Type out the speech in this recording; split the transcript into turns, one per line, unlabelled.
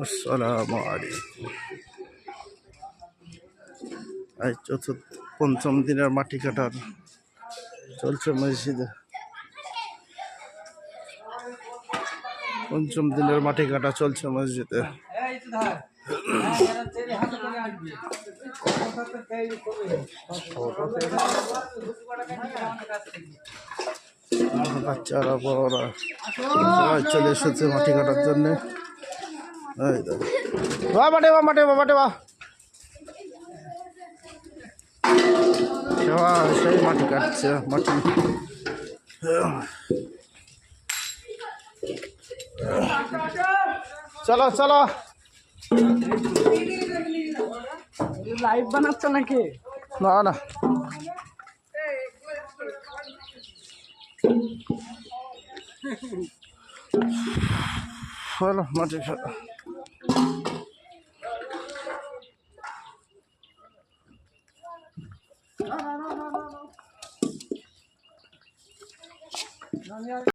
আসসালামু আলাইকুম। আজ পঞ্চম দিনের মাটি কাটার চলছে মসজিদে। পঞ্চম দিনের মাটি কাটা চলছে মসজিদে। বাচ্চারা বড়রা সবাই চলে এসেছে মাটি কাটার জন্য। সেই মাটি কাটছে মাটি। চলো চলো,
লাইভ বানাচ্ছ নাকি?
না না, চলো মাটি